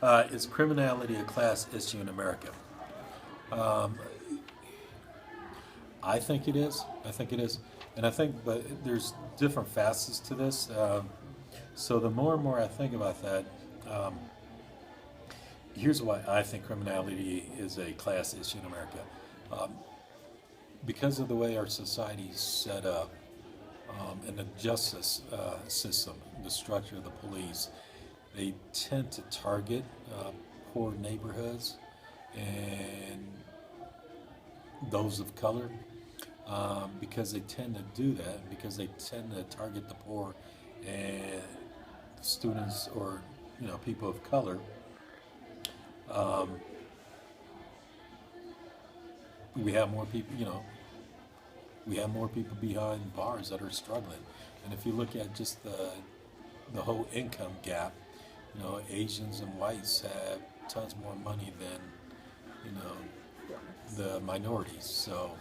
Is criminality a class issue in America? Um, I think it is. I think it is. And I think, but there's different facets to this. So the more and more I think about that, um, here's why I think criminality is a class issue in America. Um, because of the way our society is set up, and the justice system, the structure of the police, they tend to target poor neighborhoods and those of color because they tend to do that, because they tend to target the poor and students or people of color. Um, we have more people, we have more people behind bars that are struggling. And if you look at just the whole income gap, Asians and whites have tons more money than the minorities. So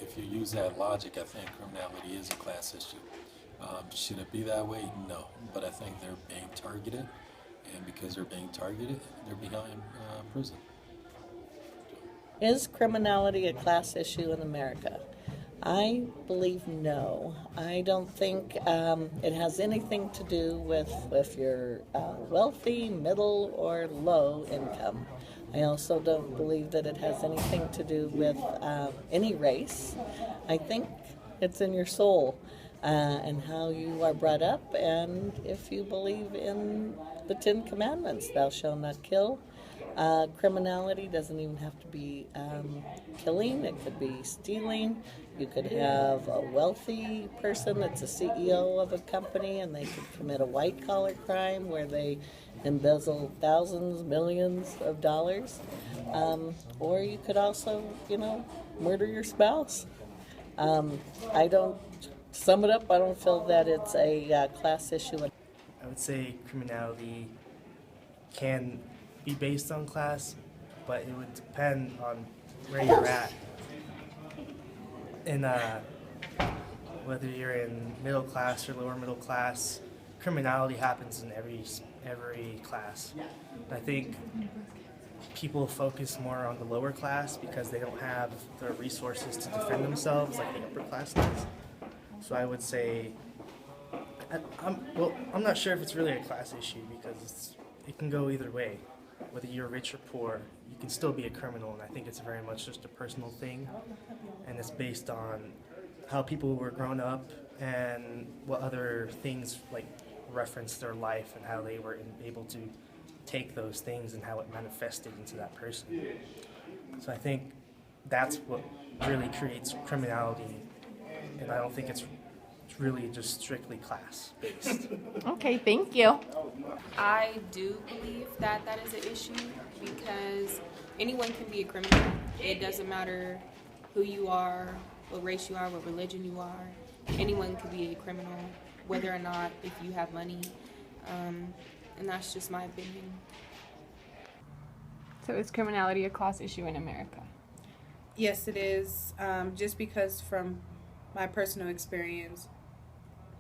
if you use that logic, I think criminality is a class issue. Should it be that way? No. But I think they're being targeted, and because they're being targeted, they're behind prison. Is criminality a class issue in America? I believe no. I don't think it has anything to do with if you're wealthy, middle, or low income. I also don't believe that it has anything to do with any race. I think it's in your soul and how you are brought up, and if you believe in the Ten Commandments, thou shalt not kill. Criminality doesn't even have to be killing. It could be stealing. You could have a wealthy person that's a CEO of a company and they could commit a white-collar crime where they embezzle thousands, millions of dollars. Or you could also, murder your spouse. I don't, to sum it up, I don't feel that it's a class issue. I would say criminality can be based on class, but it would depend on where you're at. In whether you're in middle class or lower middle class, criminality happens in every class. I think people focus more on the lower class because they don't have the resources to defend themselves like the upper class does. So I would say, I'm not sure if it's really a class issue because it can go either way. Whether you're rich or poor, you can still be a criminal, and I think it's very much just a personal thing, and it's based on how people were grown up and what other things like reference their life and how they were able to take those things and how it manifested into that person. So I think that's what really creates criminality, and I don't think it's really just strictly class-based. Okay, thank you. I do believe that that is an issue because anyone can be a criminal. It doesn't matter who you are, what race you are, what religion you are. Anyone can be a criminal, whether or not if you have money. And that's just my opinion. So is criminality a class issue in America? Yes, it is. Just because from my personal experience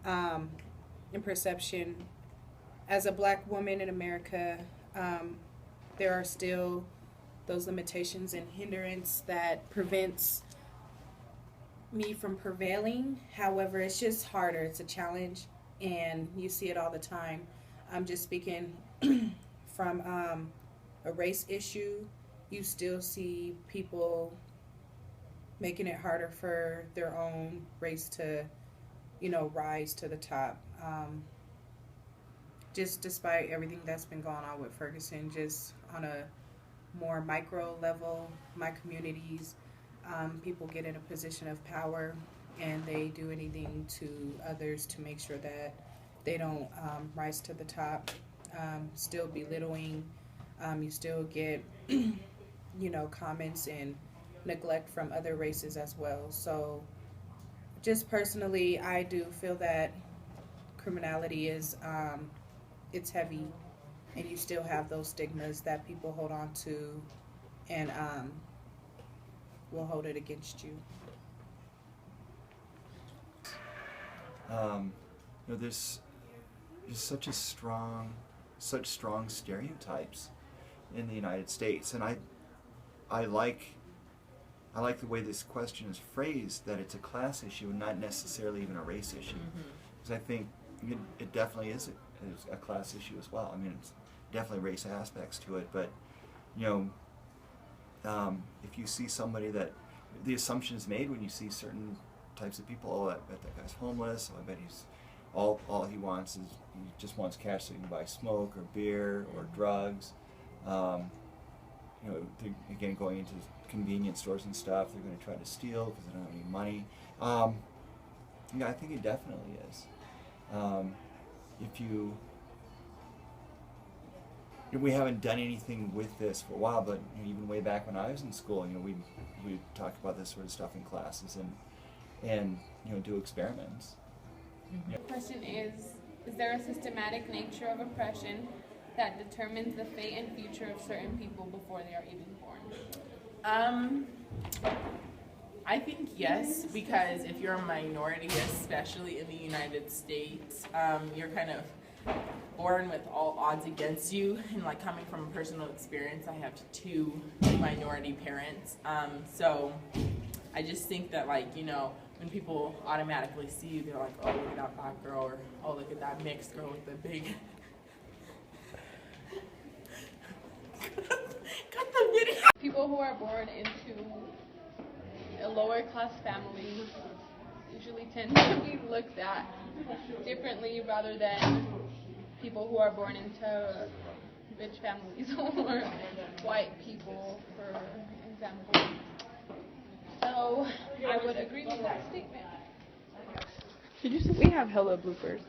and perception, as a black woman in America, there are still those limitations and hindrance that prevents me from prevailing. However, it's just harder. It's a challenge, and you see it all the time. I'm just speaking from a race issue. You still see people making it harder for their own race to, rise to the top. Just despite everything that's been going on with Ferguson, just on a more micro level, my communities, people get in a position of power and they do anything to others to make sure that they don't rise to the top, still belittling. You still get, comments and neglect from other races as well. So just personally, I do feel that criminality is, it's heavy, and you still have those stigmas that people hold on to and will hold it against you. There's such a strong such strong stereotypes in the United States, and I like the way this question is phrased, that it's a class issue and not necessarily even a race issue. Because I think it definitely is a class issue as well. I mean, it's definitely race aspects to it, but you know, if you see somebody that the assumption is made when you see certain types of people, oh, I bet that guy's homeless, oh, I bet he's all he wants is he just wants cash so he can buy smoke or beer or drugs. You know, again, going into convenience stores and stuff, they're going to try to steal because they don't have any money. Yeah, I think it definitely is. We haven't done anything with this for a while, but you know, even way back when I was in school, you know, we talked about this sort of stuff in classes and you know, do experiments. The question is there a systematic nature of oppression that determines the fate and future of certain people before they are even born? I think yes, because if you're a minority, especially in the United States, you're kind of born with all odds against you. And like, coming from personal experience, I have two minority parents. So I just think that, like, you know, when people automatically see you, they're like, oh, look at that black girl, or oh, look at that mixed girl with the big cut the video. People who are born into a lower class family usually tend to be looked at differently rather than people who are born into rich families or white people, for example. So I would agree with that statement. We have hella bloopers.